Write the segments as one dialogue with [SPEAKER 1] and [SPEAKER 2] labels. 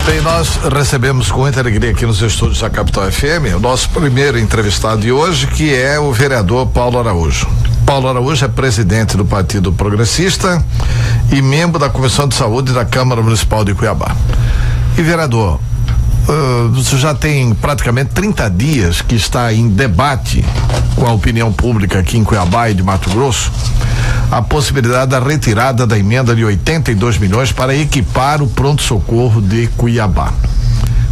[SPEAKER 1] Bem, nós recebemos com muita alegria aqui nos estúdios da Capital FM o nosso primeiro entrevistado de hoje, que é o vereador Paulo Araújo. Paulo Araújo é presidente do Partido Progressista e membro da Comissão de Saúde da Câmara Municipal de Cuiabá. E vereador, você já tem praticamente 30 dias que está em debate com a opinião pública aqui em Cuiabá e de Mato Grosso a possibilidade da retirada da emenda de 82 milhões para equipar o pronto-socorro de Cuiabá.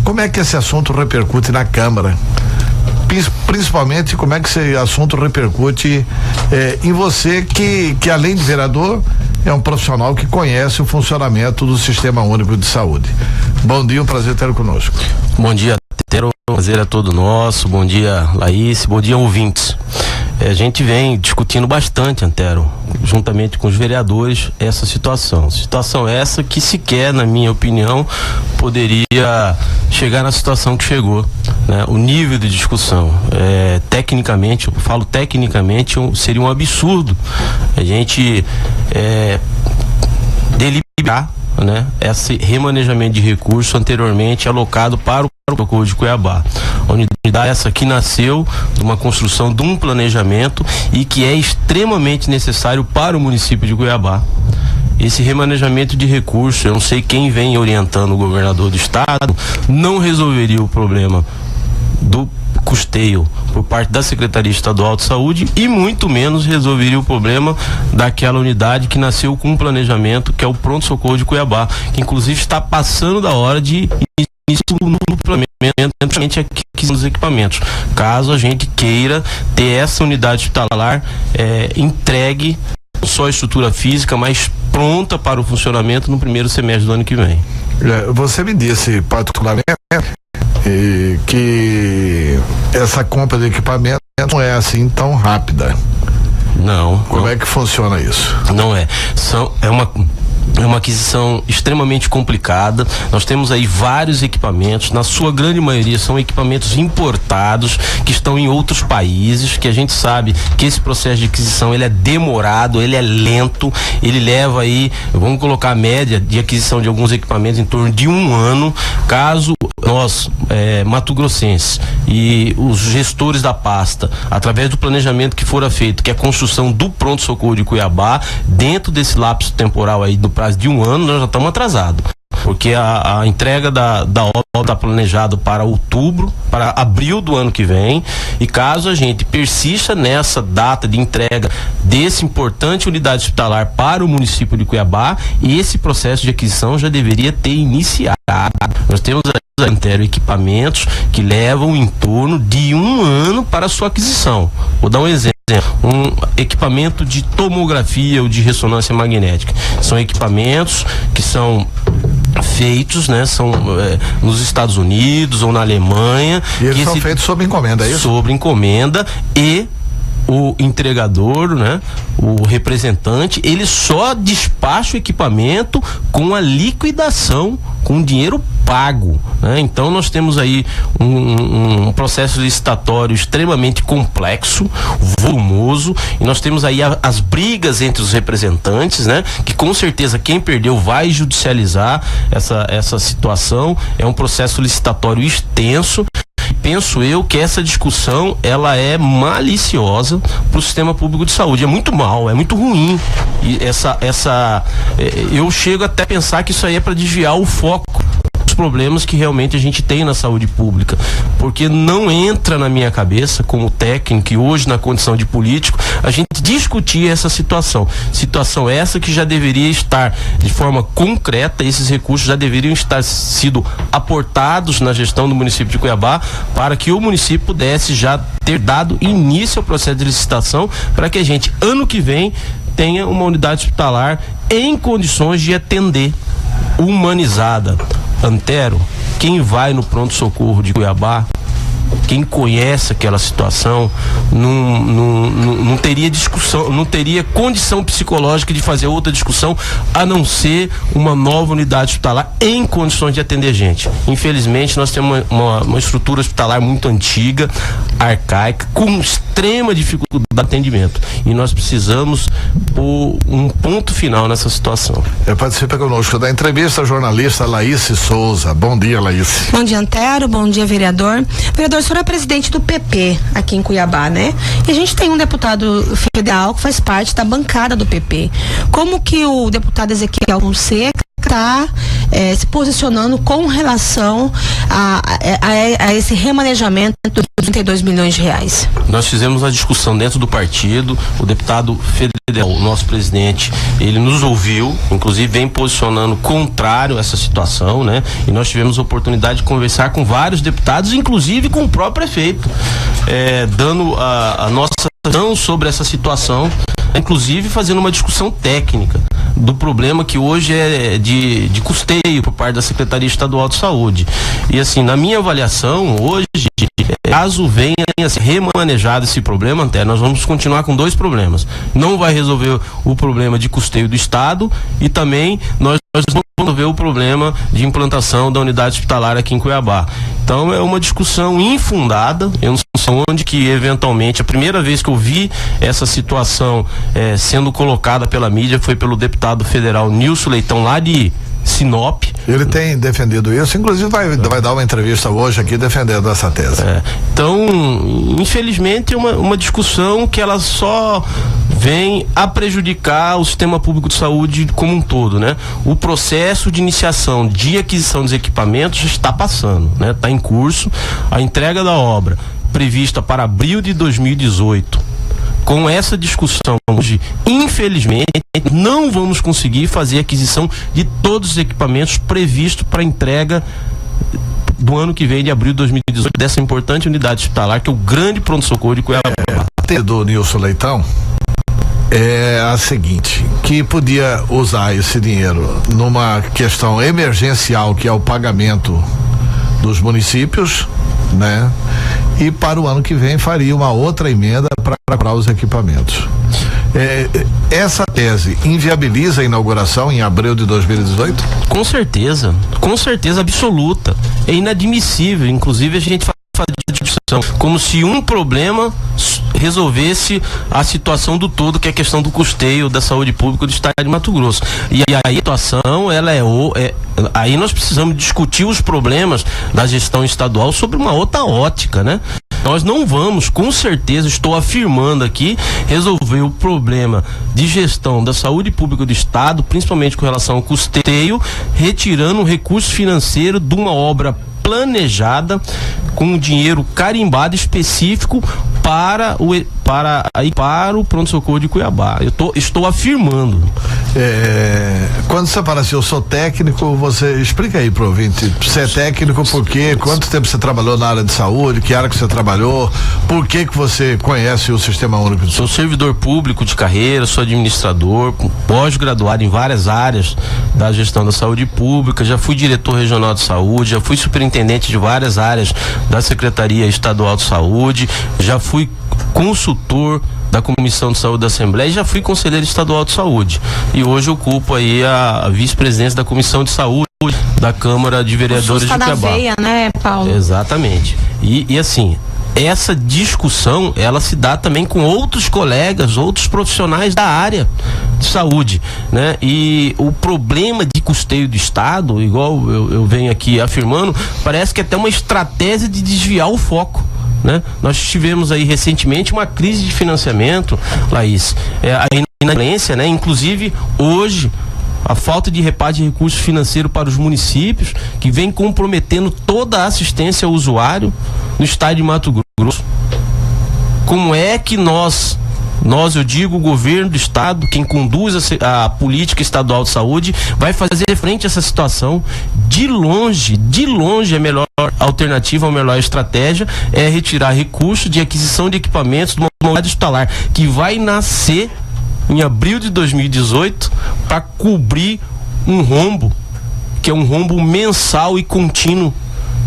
[SPEAKER 1] Como é que esse assunto repercute na Câmara? Principalmente, como é que esse assunto repercute em você que além de vereador, é um profissional que conhece o funcionamento do Sistema Único de Saúde. Bom dia, um prazer ter conosco.
[SPEAKER 2] Bom dia, Antero, um prazer é todo nosso. Bom dia, Laís, bom dia, ouvintes. A gente vem discutindo bastante, Antero, juntamente com os vereadores, essa situação. Situação essa que sequer, na minha opinião, poderia chegar na situação que chegou, né? O nível de discussão, tecnicamente, eu falo tecnicamente, seria um absurdo a gente deliberar, né, esse remanejamento de recurso anteriormente alocado para o socorro de Cuiabá. A unidade essa que nasceu de uma construção de um planejamento e que é extremamente necessário para o município de Cuiabá. Esse remanejamento de recursos, eu não sei quem vem orientando o governador do estado, não resolveria o problema do custeio por parte da Secretaria Estadual de Saúde e muito menos resolveria o problema daquela unidade que nasceu com um planejamento que é o pronto-socorro de Cuiabá, que inclusive está passando da hora de início no planejamento aqui nos equipamentos, caso a gente queira ter essa unidade hospitalar entregue, não só a estrutura física, mas pronta para o funcionamento no primeiro semestre do ano que vem.
[SPEAKER 1] Você me disse particularmente que essa compra de equipamento não é assim tão rápida.
[SPEAKER 2] Não.
[SPEAKER 1] Como é que funciona isso?
[SPEAKER 2] Não é. É uma aquisição extremamente complicada. Nós temos aí vários equipamentos, na sua grande maioria são equipamentos importados que estão em outros países, que a gente sabe que esse processo de aquisição ele é demorado, ele é lento, ele leva aí, vamos colocar a média de aquisição de alguns equipamentos em torno de 1 ano. Caso nós, mato-grossenses e os gestores da pasta, através do planejamento que fora feito, que é a construção do pronto-socorro de Cuiabá, dentro desse lapso temporal aí do prazo de 1 ano, nós já estamos atrasados. Porque a entrega da obra está planejada para outubro, para abril do ano que vem, e caso a gente persista nessa data de entrega desse importante unidade hospitalar para o município de Cuiabá, esse processo de aquisição já deveria ter iniciado. Nós temos equipamentos que levam em torno de 1 ano para a sua aquisição. Vou dar um exemplo. Um equipamento de tomografia ou de ressonância magnética. São equipamentos que são feitos, né? São nos Estados Unidos ou na Alemanha.
[SPEAKER 1] E eles são feitos sob encomenda, é isso?
[SPEAKER 2] Sob encomenda, e o entregador, né, o representante, ele só despacha o equipamento com a liquidação, com dinheiro pago, né? Então nós temos aí um processo licitatório extremamente complexo, volumoso, e nós temos aí as brigas entre os representantes, né? Que com certeza quem perdeu vai judicializar essa situação. É um processo licitatório extenso. Penso eu que essa discussão ela é maliciosa para o sistema público de saúde, é muito mal, é muito ruim, e eu chego até a pensar que isso aí é para desviar o foco dos problemas que realmente a gente tem na saúde pública, porque não entra na minha cabeça como técnico e hoje na condição de político a gente discutir essa situação essa que já deveria estar de forma concreta, esses recursos já deveriam estar sido aportados na gestão do município de Cuiabá para que o município pudesse já ter dado início ao processo de licitação para que a gente ano que vem tenha uma unidade hospitalar em condições de atender, humanizada. Antero, quem vai no pronto-socorro de Cuiabá, quem conhece aquela situação, não teria discussão, não teria condição psicológica de fazer outra discussão a não ser uma nova unidade hospitalar em condições de atender gente. Infelizmente nós temos uma estrutura hospitalar muito antiga, arcaica, com extrema dificuldade de atendimento. E nós precisamos pôr um ponto final nessa situação.
[SPEAKER 1] Participa conosco da entrevista a jornalista Laíse Souza. Bom dia, Laíse.
[SPEAKER 3] Bom dia, Antero. Bom dia, vereador. Vereador, o senhor é presidente do PP aqui em Cuiabá, né? E a gente tem um deputado federal que faz parte da bancada do PP. Como que o deputado Ezequiel Fonseca está se posicionando com relação a esse remanejamento de 32 milhões de reais?
[SPEAKER 2] Nós fizemos a discussão dentro do partido, o deputado federal, o nosso presidente, ele nos ouviu, inclusive vem posicionando contrário a essa situação, né? E nós tivemos a oportunidade de conversar com vários deputados, inclusive com o próprio prefeito, dando a nossa visão sobre essa situação, inclusive fazendo uma discussão técnica do problema que hoje é de custeio por parte da Secretaria Estadual de Saúde. E assim, na minha avaliação, hoje, caso venha a ser remanejado esse problema, até nós vamos continuar com dois problemas. Não vai resolver o problema de custeio do Estado e também nós vamos resolver o problema de implantação da unidade hospitalar aqui em Cuiabá. Então é uma discussão infundada. Eu não sei onde que eventualmente, a primeira vez que eu vi essa situação sendo colocada pela mídia foi pelo deputado federal Nilson Leitão, lá de Sinop.
[SPEAKER 1] Ele tem defendido isso, inclusive vai dar uma entrevista hoje aqui defendendo essa tese.
[SPEAKER 2] Então, infelizmente, é uma discussão que ela só vem a prejudicar o sistema público de saúde como um todo, né? O processo de iniciação de aquisição dos equipamentos já está passando, né? Está em curso. A entrega da obra prevista para abril de 2018. Com essa discussão hoje, infelizmente, não vamos conseguir fazer a aquisição de todos os equipamentos previstos para entrega do ano que vem, de abril de 2018, dessa importante unidade hospitalar, que é o grande pronto-socorro de Cuiabá.
[SPEAKER 1] A do Nilson Leitão é a seguinte, que podia usar esse dinheiro numa questão emergencial, que é o pagamento dos municípios, né? E para o ano que vem faria uma outra emenda para comprar os equipamentos. Essa tese inviabiliza a inauguração em abril de 2018?
[SPEAKER 2] Com certeza absoluta. É inadmissível, inclusive a gente faz de discussão como se um problema resolvesse a situação do todo, que é a questão do custeio da saúde pública do estado de Mato Grosso. E aí a situação, aí nós precisamos discutir os problemas da gestão estadual sobre uma outra ótica, né? Nós não vamos, com certeza, estou afirmando aqui, resolver o problema de gestão da saúde pública do estado, principalmente com relação ao custeio, retirando o recurso financeiro de uma obra planejada com dinheiro carimbado específico para o pronto-socorro de Cuiabá. Estou afirmando.
[SPEAKER 1] Quando você fala assim, eu sou técnico, você explica aí pro ouvinte, você é técnico por quê? Quanto tempo você trabalhou na área de saúde? Que área que você trabalhou? Por que você conhece o Sistema Único de Saúde?
[SPEAKER 2] Sou servidor público de carreira, sou administrador, pós-graduado em várias áreas da gestão da saúde pública, já fui diretor regional de saúde, já fui superintendente de várias áreas da Secretaria Estadual de Saúde, já fui consultor da Comissão de Saúde da Assembleia e já fui conselheiro estadual de saúde. E hoje ocupo aí a vice-presidência da Comissão de Saúde da Câmara de Vereadores de Cuiabá.
[SPEAKER 3] Na veia, né, Paulo?
[SPEAKER 2] Exatamente. E assim, essa discussão, ela se dá também com outros colegas, outros profissionais da área de saúde, né? E o problema de custeio do Estado, igual eu venho aqui afirmando, parece que é até uma estratégia de desviar o foco, né? Nós tivemos aí recentemente uma crise de financiamento, Laís, a inadimplência, né? Inclusive hoje a falta de repasse de recursos financeiros para os municípios, que vem comprometendo toda a assistência ao usuário no estado de Mato Grosso. Como é que nós, eu digo, o governo do estado, quem conduz a política estadual de saúde, vai fazer frente a essa situação? De longe, a melhor alternativa, a melhor estratégia é retirar recursos de aquisição de equipamentos de uma unidade hospitalar que vai nascer em abril de 2018 para cobrir um rombo, que é um rombo mensal e contínuo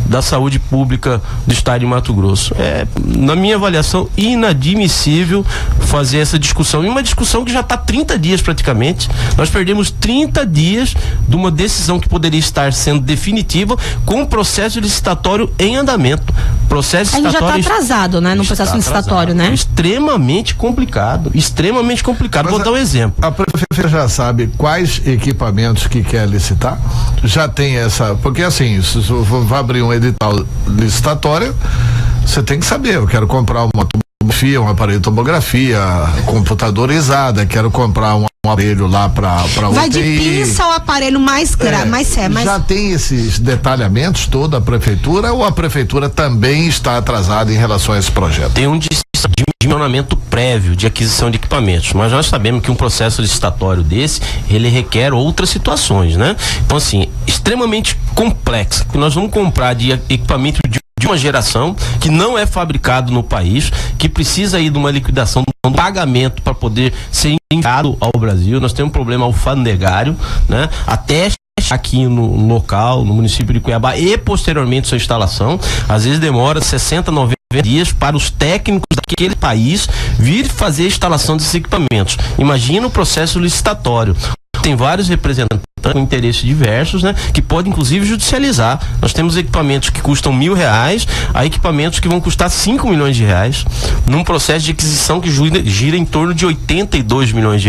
[SPEAKER 2] da saúde pública do estado de Mato Grosso. É, na minha avaliação, inadmissível fazer essa discussão, e uma discussão que já está 30 dias praticamente. Nós perdemos 30 dias de uma decisão que poderia estar sendo definitiva, com o processo licitatório em andamento. Processo
[SPEAKER 3] a gente
[SPEAKER 2] licitatório
[SPEAKER 3] já está atrasado, né, no processo licitatório, né?
[SPEAKER 2] Extremamente complicado. Vou dar um exemplo.
[SPEAKER 1] A prefeitura já sabe quais equipamentos que quer licitar? Já tem essa, porque assim, se vai abrir um edital licitatório, você tem que saber, eu quero comprar uma tomografia, um aparelho de tomografia computadorizada, quero comprar um aparelho lá para
[SPEAKER 3] vai
[SPEAKER 1] UTI.
[SPEAKER 3] de pinça ao aparelho mais grave, mais sério.
[SPEAKER 1] Já tem esses detalhamentos toda a prefeitura, ou a prefeitura também está atrasada em relação a esse projeto?
[SPEAKER 2] Tem um dimensionamento prévio de aquisição de equipamentos, mas nós sabemos que um processo licitatório desse, ele requer outras situações, né? Então, assim, extremamente complexo, que nós vamos comprar de equipamento de uma geração que não é fabricado no país, que precisa aí de uma liquidação, de um pagamento para poder ser enviado ao Brasil. Nós temos um problema alfandegário, né? Até aqui no local, no município de Cuiabá, e posteriormente sua instalação, às vezes demora 60, 90 dias para os técnicos daquele país vir fazer a instalação desses equipamentos. Imagina o processo licitatório. Tem vários representantes com interesses diversos, né? Que podem inclusive judicializar. Nós temos equipamentos que custam R$1.000, há equipamentos que vão custar R$5 milhões, num processo de aquisição que gira em torno de R$82 milhões.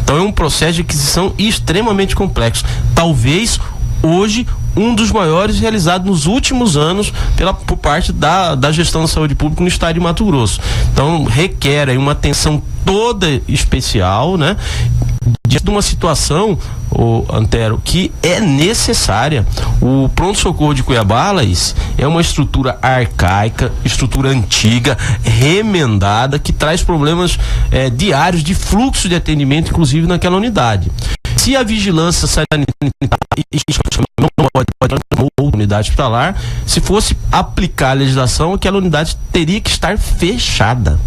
[SPEAKER 2] Então é um processo de aquisição extremamente complexo. Talvez hoje um dos maiores realizado nos últimos anos por parte da gestão da saúde pública no estado de Mato Grosso. Então requer aí uma atenção toda especial, né? Diante de uma situação, Antero, que é necessária. O pronto-socorro de Cuiabá, Laís, é uma estrutura arcaica, estrutura antiga, remendada, que traz problemas diários de fluxo de atendimento, inclusive naquela unidade. Se a vigilância sanitária não pode outra unidade hospitalar, se fosse aplicar a legislação, aquela unidade teria que estar fechada,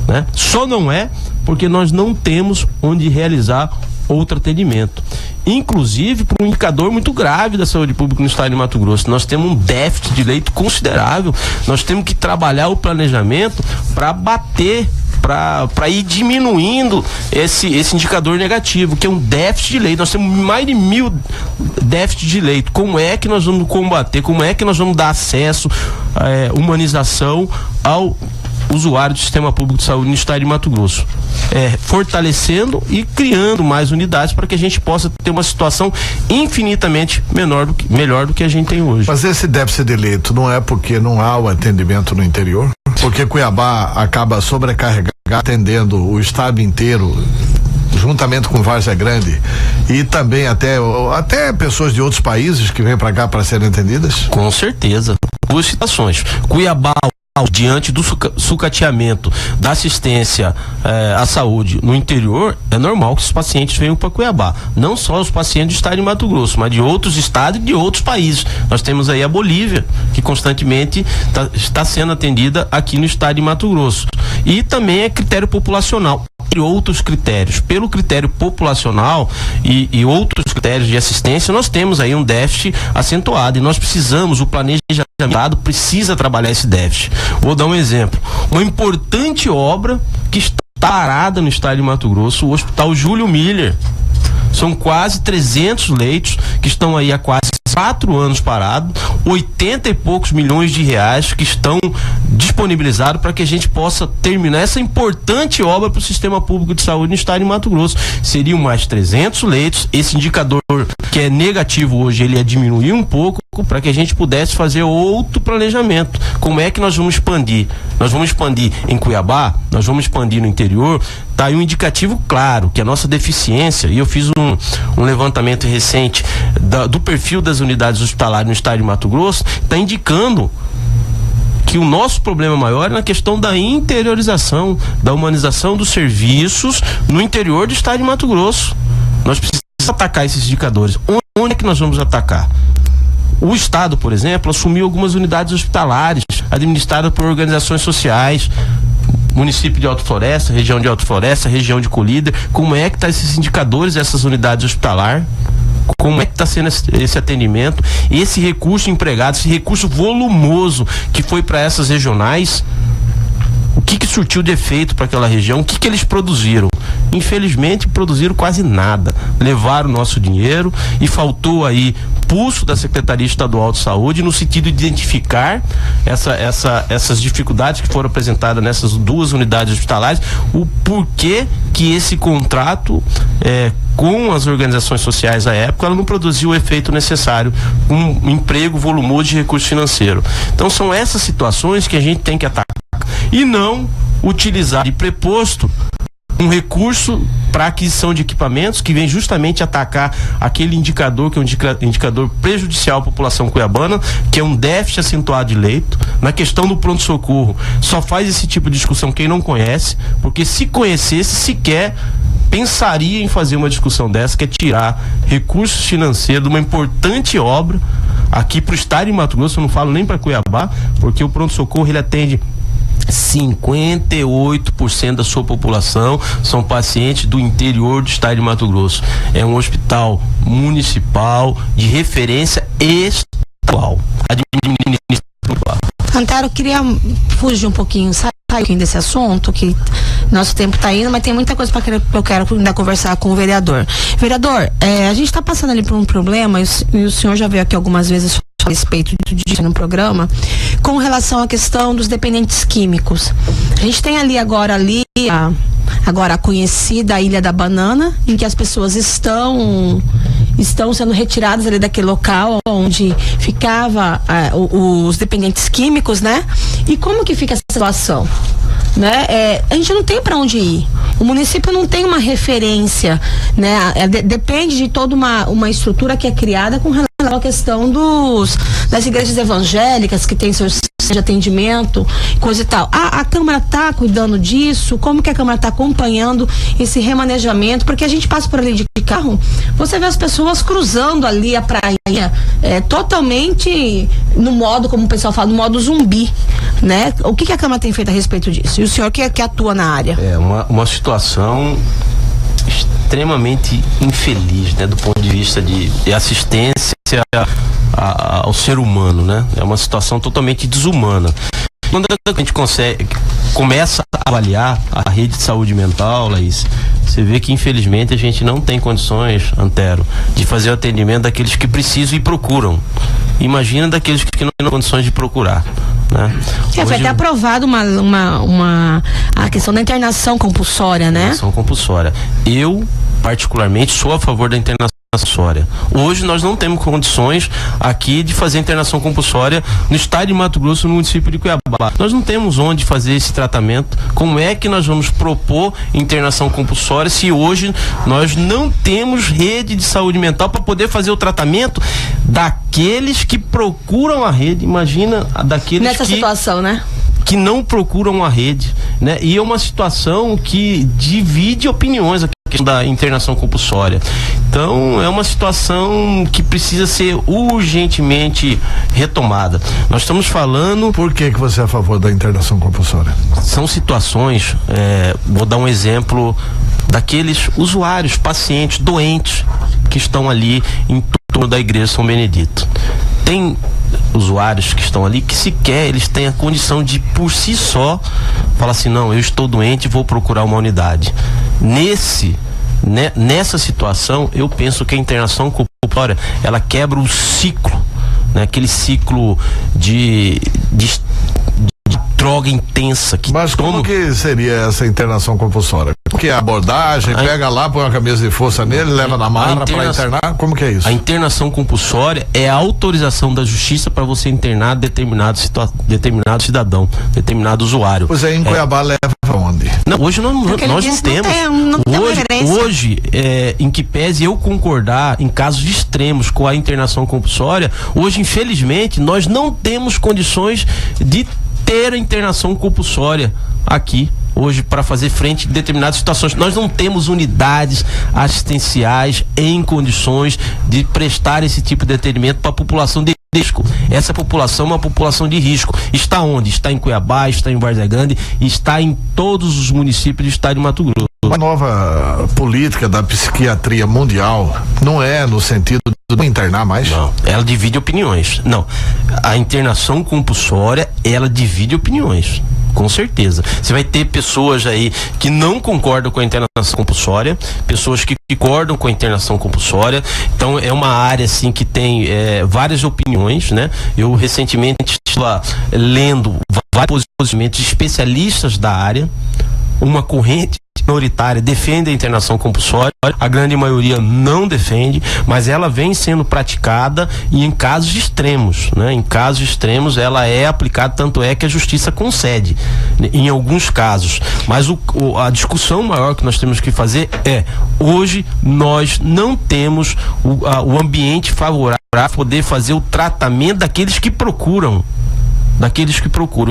[SPEAKER 2] né? Só não é porque nós não temos onde realizar outro atendimento. Inclusive, por um indicador muito grave da saúde pública no estado de Mato Grosso, nós temos um déficit de leito considerável. Nós temos que trabalhar o planejamento para bater, para ir diminuindo esse indicador negativo, que é um déficit de leito. Nós temos mais de 1.000 déficits de leito. Como é que nós vamos combater? Como é que nós vamos dar acesso, humanização ao usuário do sistema público de saúde no estado de Mato Grosso? Fortalecendo e criando mais unidades para que a gente possa ter uma situação infinitamente melhor do que a gente tem hoje.
[SPEAKER 1] Mas esse déficit de leito não é porque não há o atendimento no interior? Porque Cuiabá acaba sobrecarregado, atendendo o estado inteiro, juntamente com Várzea Grande, e também até pessoas de outros países que vêm para cá para serem atendidas?
[SPEAKER 2] Com certeza. Duas situações. Cuiabá, diante do sucateamento da assistência à saúde no interior, é normal que os pacientes venham para Cuiabá. Não só os pacientes do estado de Mato Grosso, mas de outros estados e de outros países. Nós temos aí a Bolívia, que constantemente está sendo atendida aqui no estado de Mato Grosso. E também é critério populacional. E outros critérios. Pelo critério populacional e outros critérios de assistência, nós temos aí um déficit acentuado, e nós precisamos, o planejamento precisa trabalhar esse déficit. Vou dar um exemplo. Uma importante obra que está parada no estado de Mato Grosso, o Hospital Júlio Miller. São quase 300 leitos que estão aí há quase 4 anos parados, 80 e poucos milhões de reais que estão disponibilizados para que a gente possa terminar essa importante obra para o sistema público de saúde no estado de Mato Grosso. Seriam mais 300 leitos. Esse indicador que é negativo hoje, ele ia diminuir um pouco para que a gente pudesse fazer outro planejamento. Como é que nós vamos expandir? Nós vamos expandir em Cuiabá, nós vamos expandir no interior. Tá aí um indicativo claro que a nossa deficiência, e eu fiz um levantamento recente do perfil das unidades hospitalares no estado de Mato Grosso, está indicando que o nosso problema maior é na questão da interiorização, da humanização dos serviços no interior do estado de Mato Grosso. Nós precisamos atacar esses indicadores. Onde é que nós vamos atacar? O estado, por exemplo, assumiu algumas unidades hospitalares administradas por organizações sociais, município de Alto Floresta, região de Alto Floresta, região de Colíder. Como é que tá esses indicadores dessas unidades hospitalares? como é que está sendo esse atendimento, esse recurso empregado, esse recurso volumoso que foi para essas regionais. O que surtiu de efeito para aquela região? O que eles produziram? Infelizmente, produziram quase nada. Levaram o nosso dinheiro e faltou aí pulso da Secretaria Estadual de Saúde no sentido de identificar essas dificuldades que foram apresentadas nessas 2 unidades hospitalares, o porquê que esse contrato com as organizações sociais à época, ela não produziu o efeito necessário, um emprego volumoso de recurso financeiro. Então são essas situações que a gente tem que atacar e não utilizar de preposto um recurso para aquisição de equipamentos que vem justamente atacar aquele indicador que é um indicador prejudicial à população cuiabana, que é um déficit acentuado de leito. Na questão do pronto-socorro, só faz esse tipo de discussão quem não conhece, porque se conhecesse, sequer pensaria em fazer uma discussão dessa, que é tirar recursos financeiros de uma importante obra aqui para o estado de Mato Grosso. Eu não falo nem para Cuiabá, porque o pronto-socorro ele atende 58% da sua população são pacientes do interior do estado de Mato Grosso. É um hospital municipal de referência estadual.
[SPEAKER 3] Antero, eu queria fugir um pouquinho, sair um pouquinho desse assunto, que nosso tempo está indo, mas tem muita coisa que eu quero ainda conversar com o vereador. Vereador, a gente está passando ali por um problema, e o senhor já veio aqui algumas vezes a respeito disso no programa, com relação à questão dos dependentes químicos. A gente tem agora a conhecida Ilha da Banana, em que as pessoas estão sendo retiradas ali daquele local onde ficava os dependentes químicos, né? E como que fica essa situação? Né? A gente não tem para onde ir. O município não tem uma referência, né? Depende de toda uma estrutura que é criada com relação à questão das igrejas evangélicas que tem seus de atendimento, coisa e tal. A Câmara está cuidando disso? Como que a Câmara está acompanhando esse remanejamento? Porque a gente passa por ali de carro, você vê as pessoas cruzando ali a praia, totalmente no modo, como o pessoal fala, no modo zumbi, né? O que a Câmara tem feito a respeito disso? E o senhor que atua na área?
[SPEAKER 2] É uma situação extremamente infeliz, né? Do ponto de vista de assistência ao ser humano, né? É uma situação totalmente desumana. Quando a gente começa a avaliar a rede de saúde mental, Laís, você vê que infelizmente a gente não tem condições, Antero, de fazer o atendimento daqueles que precisam e procuram. Imagina daqueles que não têm condições de procurar, né?
[SPEAKER 3] Foi até aprovado a questão da internação compulsória, né?
[SPEAKER 2] Internação compulsória. Eu, particularmente, sou a favor da internação compulsória. Hoje nós não temos condições aqui de fazer internação compulsória no estado de Mato Grosso, no município de Cuiabá. Nós não temos onde fazer esse tratamento. Como é que nós vamos propor internação compulsória se hoje nós não temos rede de saúde mental para poder fazer o tratamento daqueles que procuram a rede? Imagina daqueles
[SPEAKER 3] nessa situação, né?
[SPEAKER 2] Que não procuram a rede, né? E é uma situação que divide opiniões aqui, a questão da internação compulsória. Então é uma situação que precisa ser urgentemente retomada. Nós estamos falando...
[SPEAKER 1] Por que você é a favor da internação compulsória?
[SPEAKER 2] São situações, vou dar um exemplo daqueles usuários, pacientes, doentes que estão ali em torno da igreja São Benedito. Tem usuários que estão ali que sequer eles têm a condição de por si só falar assim, não, eu estou doente, vou procurar uma unidade. Nessa situação, eu penso que a internação compulsória, ela quebra o ciclo, né? Aquele ciclo de droga intensa.
[SPEAKER 1] Mas como que seria essa internação compulsória? Porque a abordagem, pega lá, põe uma camisa de força nele, leva na mala para internar, como que é isso?
[SPEAKER 2] A internação compulsória é a autorização da justiça para você internar determinado cidadão, determinado usuário.
[SPEAKER 1] Pois em Cuiabá leva onde?
[SPEAKER 2] Não, hoje nós não temos. Hoje, em que pese eu concordar em casos extremos com a internação compulsória, hoje infelizmente nós não temos condições de ter a internação compulsória aqui hoje para fazer frente a determinadas situações. Nós não temos unidades assistenciais em condições de prestar esse tipo de atendimento para a população de risco. Essa população é uma população de risco. Está onde? Está em Cuiabá, está em Várzea Grande, está em todos os municípios do estado de Mato Grosso.
[SPEAKER 1] A nova política da psiquiatria mundial não é no sentido de não internar mais?
[SPEAKER 2] Não, ela divide opiniões. Não, a internação compulsória, ela divide opiniões. Com certeza. Você vai ter pessoas aí que não concordam com a internação compulsória, pessoas que concordam com a internação compulsória. Então é uma área assim que tem várias opiniões, né? Eu recentemente estava lendo vários posicionamentos de especialistas da área. Uma corrente minoritária defende a internação compulsória, a grande maioria não defende, mas ela vem sendo praticada e em casos extremos, né? Em casos extremos ela é aplicada, tanto é que a justiça concede, né? Em alguns casos. Mas a discussão maior que nós temos que fazer hoje nós não temos o ambiente favorável para poder fazer o tratamento daqueles que procuram.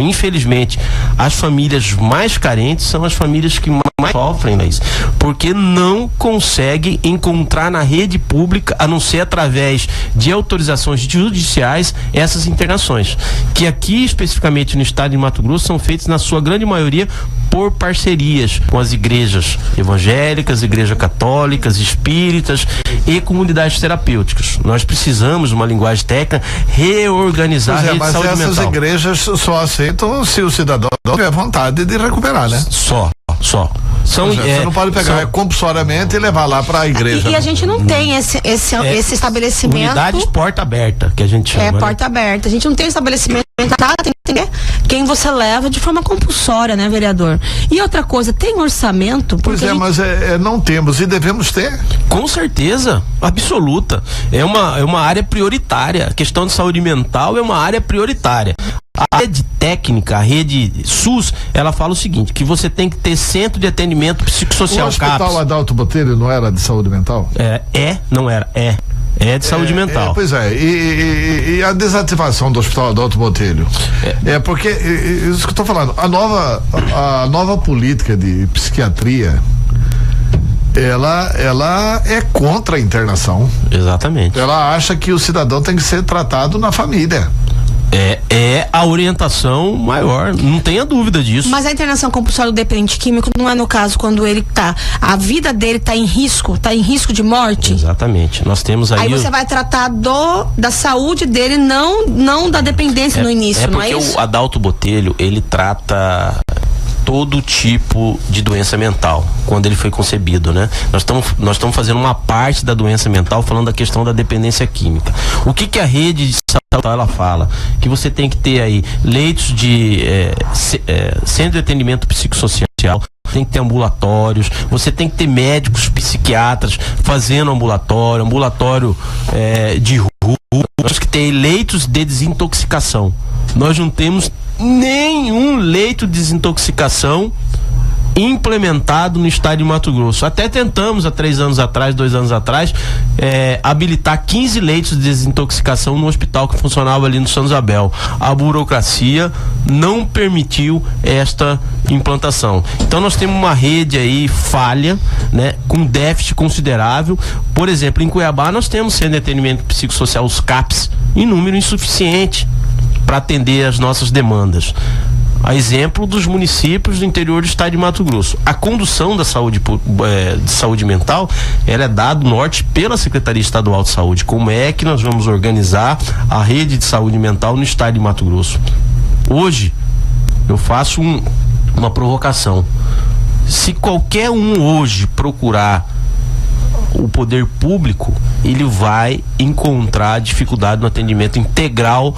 [SPEAKER 2] Infelizmente, as famílias mais carentes são as famílias que mais sofrem, né? Porque não conseguem encontrar na rede pública, a não ser através de autorizações judiciais, essas internações, que aqui especificamente no estado de Mato Grosso são feitas na sua grande maioria por parcerias com as igrejas evangélicas, igrejas católicas, espíritas e comunidades terapêuticas. Nós precisamos, uma linguagem técnica, reorganizar a rede de saúde mental.
[SPEAKER 1] Mas essas igrejas só aceitam se o cidadão tiver vontade de recuperar, né?
[SPEAKER 2] Só.
[SPEAKER 1] Você não pode pegar compulsoriamente e levar lá para a igreja.
[SPEAKER 3] E a gente não tem esse estabelecimento.
[SPEAKER 2] Unidades porta aberta, que a gente chama.
[SPEAKER 3] Porta aberta. A gente não tem estabelecimento, tem que entender quem você leva de forma compulsória, né, vereador? E outra coisa, tem orçamento?
[SPEAKER 1] Pois mas não temos e devemos ter.
[SPEAKER 2] Com certeza, absoluta. É uma área prioritária. A questão de saúde mental é uma área prioritária. A rede técnica, a rede SUS, ela fala o seguinte, que você tem que ter centro de atendimento psicossocial.
[SPEAKER 1] O Hospital Adalto Botelho não era de saúde mental?
[SPEAKER 2] Não era, é de saúde mental.
[SPEAKER 1] Pois é, e a desativação do Hospital Adalto Botelho? Porque, isso que eu estou falando, a nova política de psiquiatria, ela é contra a internação.
[SPEAKER 2] Exatamente.
[SPEAKER 1] Ela acha que o cidadão tem que ser tratado na família.
[SPEAKER 2] É a orientação maior, não tenha dúvida disso.
[SPEAKER 3] Mas a internação compulsória do dependente químico não é no caso quando a vida dele está em risco de morte?
[SPEAKER 2] Exatamente. Nós temos aí
[SPEAKER 3] você vai tratar da saúde dele, não da dependência no início, não é isso?
[SPEAKER 2] Porque o Adalto Botelho, ele trata todo tipo de doença mental quando ele foi concebido, né? Nós estamos fazendo uma parte da doença mental falando da questão da dependência química. O que a rede de saúde ela fala? Que você tem que ter aí leitos de centro de atendimento psicossocial, tem que ter ambulatórios, você tem que ter médicos psiquiatras fazendo ambulatório de rua, nós que ter leitos de desintoxicação. Nós não temos nenhum leito de desintoxicação implementado no estado de Mato Grosso. Até tentamos há 2 anos atrás, habilitar 15 leitos de desintoxicação no hospital que funcionava ali no São Isabel. A burocracia não permitiu esta implantação. Então nós temos uma rede aí falha, né, com déficit considerável. Por exemplo, em Cuiabá nós temos centro de atendimento psicossocial, os CAPs, em número insuficiente para atender as nossas demandas. A exemplo dos municípios do interior do estado de Mato Grosso. A condução da saúde, de saúde mental, ela é dada norte pela Secretaria Estadual de Saúde. Como é que nós vamos organizar a rede de saúde mental no estado de Mato Grosso? Hoje, eu faço uma provocação. Se qualquer um hoje procurar o poder público, ele vai encontrar dificuldade no atendimento integral,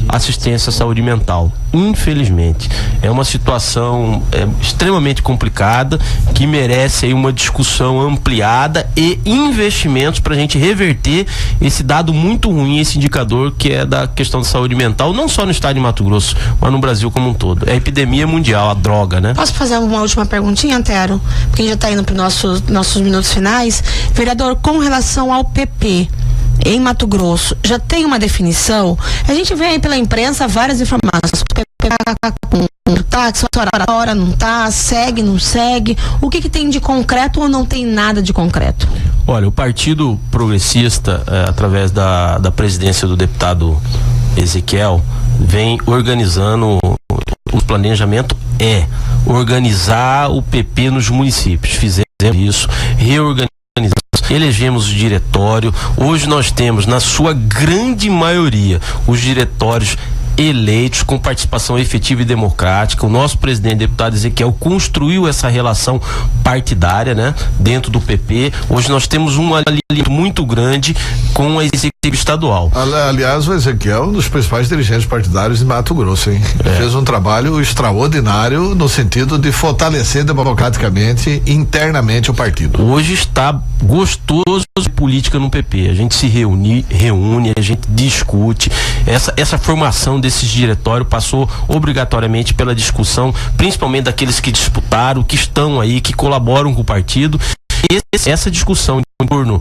[SPEAKER 2] assistência à saúde mental. Infelizmente, é uma situação extremamente complicada que merece aí uma discussão ampliada e investimentos para a gente reverter esse dado muito ruim, esse indicador que é da questão de saúde mental, não só no estado de Mato Grosso, mas no Brasil como um todo. É a epidemia mundial, a droga, né?
[SPEAKER 3] Posso fazer uma última perguntinha, Antero? Porque a gente já está indo para os nossos minutos finais. Vereador, com relação ao PP em Mato Grosso, já tem uma definição? A gente vê aí pela imprensa várias informações. O PP tá, que hora não tá, segue, não segue. O que tem de concreto ou não tem nada de concreto?
[SPEAKER 2] Olha, o Partido Progressista, através da presidência do deputado Ezequiel, vem organizando o planejamento organizar o PP nos municípios. Fizemos isso, reorganizamos, elegemos o diretório. Hoje nós temos, na sua grande maioria, os diretórios eleitos com participação efetiva e democrática. O nosso presidente, deputado Ezequiel, construiu essa relação partidária, né, dentro do PP. Hoje nós temos um alinhamento muito grande com a executiva estadual.
[SPEAKER 1] Aliás, o Ezequiel é um dos principais dirigentes partidários de Mato Grosso, hein? Fez um trabalho extraordinário no sentido de fortalecer democraticamente, internamente o partido.
[SPEAKER 2] Hoje está gostoso de política no PP. A gente se reúne, a gente discute. Essa formação desses diretórios passou obrigatoriamente pela discussão, principalmente daqueles que disputaram, que estão aí, que colaboram com o partido. Essa discussão em torno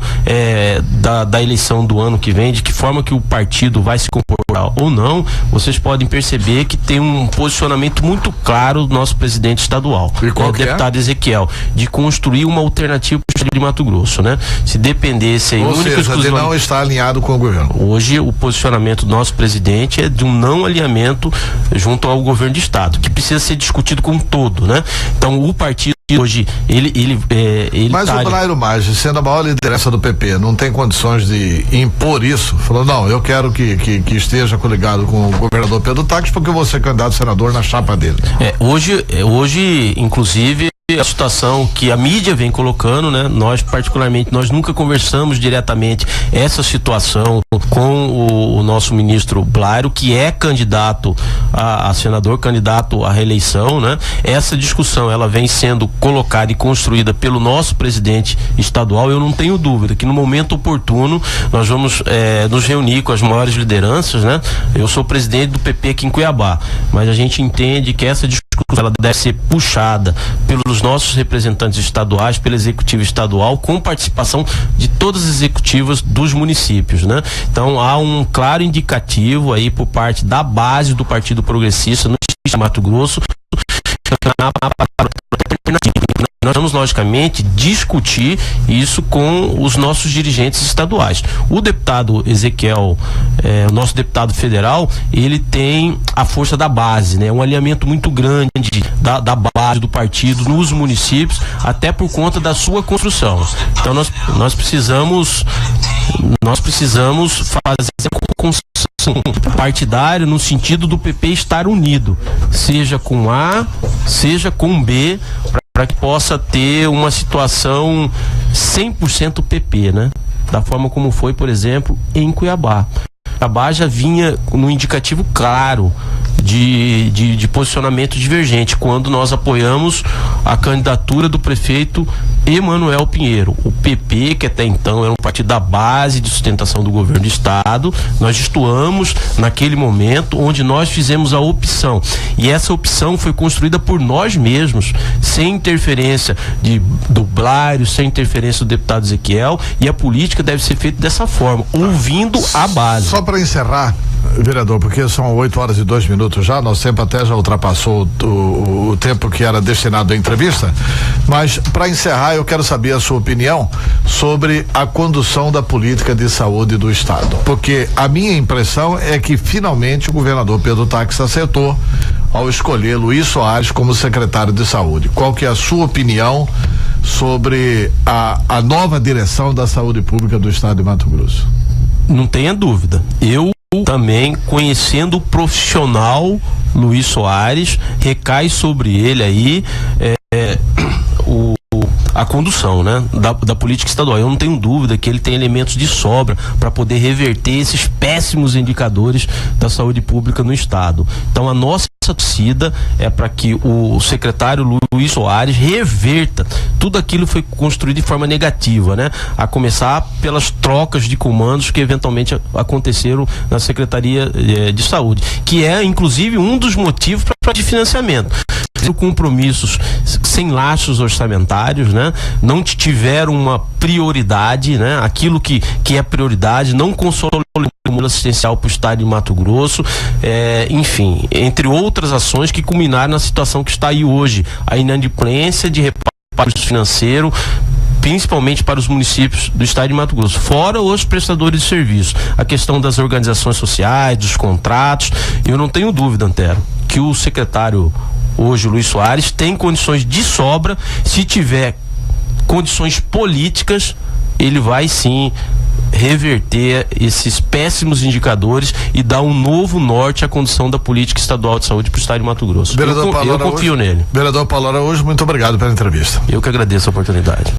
[SPEAKER 2] da eleição do ano que vem, de que forma que o partido vai se comportar ou não, vocês podem perceber que tem um posicionamento muito claro do nosso presidente estadual, o deputado Ezequiel, de construir uma alternativa para o estado de Mato Grosso, né? Se dependesse aí,
[SPEAKER 1] ou seja, de não estar alinhado com o governo.
[SPEAKER 2] Hoje o posicionamento do nosso presidente é de um não alinhamento junto ao governo de estado, que precisa ser discutido com todo, né? Então o partido hoje, ele
[SPEAKER 1] mas o Blairo Maggi, sendo a maior liderança do PP, não tem condições de impor isso? Falou, não, eu quero que esteja coligado com o governador Pedro Taques, porque eu vou ser candidato a senador na chapa dele.
[SPEAKER 2] Hoje, inclusive, a situação que a mídia vem colocando, né? Nós nunca conversamos diretamente essa situação com o nosso ministro Blairo, que é candidato a senador, candidato à reeleição, né? Essa discussão, ela vem sendo colocada e construída pelo nosso presidente estadual. Eu não tenho dúvida que no momento oportuno nós vamos nos reunir com as maiores lideranças, né? Eu sou presidente do PP aqui em Cuiabá, mas a gente entende que essa discussão ela deve ser puxada pelos nossos representantes estaduais, pela executiva estadual, com participação de todas as executivas dos municípios, né? Então há um claro indicativo aí por parte da base do Partido Progressista no estado de Mato Grosso. Nós vamos, logicamente, discutir isso com os nossos dirigentes estaduais. O deputado Ezequiel, o nosso deputado federal, ele tem a força da base, né? Um alinhamento muito grande da base do partido nos municípios, até por conta da sua construção. Então nós precisamos fazer uma construção partidária no sentido do PP estar unido, seja com A, seja com B, para que possa ter uma situação 100% PP, né? Da forma como foi, por exemplo, em Cuiabá. Cuiabá já vinha no indicativo claro de posicionamento divergente quando nós apoiamos a candidatura do prefeito Emanuel Pinheiro. O PP, que até então era um partido da base de sustentação do governo do estado, nós destoamos naquele momento onde nós fizemos a opção, e essa opção foi construída por nós mesmos, sem interferência do Blairo, sem interferência do deputado Ezequiel, e a política deve ser feita dessa forma, ouvindo a base.
[SPEAKER 1] Só para encerrar, vereador, porque são 8h02 já, nosso tempo até já ultrapassou o tempo que era destinado à entrevista, mas para encerrar eu quero saber a sua opinião sobre a condução da política de saúde do estado, porque a minha impressão é que finalmente o governador Pedro Taques acertou ao escolher Luiz Soares como secretário de saúde. Qual que é a sua opinião sobre a nova direção da saúde pública do estado de Mato Grosso?
[SPEAKER 2] Não tenha dúvida, eu também, conhecendo o profissional Luiz Soares, recai sobre ele aí a condução, né, da política estadual. Eu não tenho dúvida que ele tem elementos de sobra para poder reverter esses péssimos indicadores da saúde pública no estado. Então a nossa torcida é para que o secretário Luiz Soares reverta tudo aquilo que foi construído de forma negativa, né? A começar pelas trocas de comandos que eventualmente aconteceram na Secretaria de Saúde, que é inclusive um dos motivos para de financiamento. Compromissos sem laços orçamentários, né? Não tiveram uma prioridade, né? Aquilo que é prioridade, não consolidou o assistencial para o estado de Mato Grosso, enfim, entre outras ações que culminaram na situação que está aí hoje, a inadimplência de reparo financeiro, principalmente para os municípios do estado de Mato Grosso, fora os prestadores de serviço, a questão das organizações sociais, dos contratos. Eu não tenho dúvida, Antero, que o secretário hoje, Luiz Soares, tem condições de sobra, se tiver condições políticas, ele vai sim reverter esses péssimos indicadores e dar um novo norte à condição da política estadual de saúde para o estado de Mato Grosso. Eu confio nele.
[SPEAKER 1] Vereador Paulo Araújo, muito obrigado pela entrevista.
[SPEAKER 2] Eu que agradeço a oportunidade.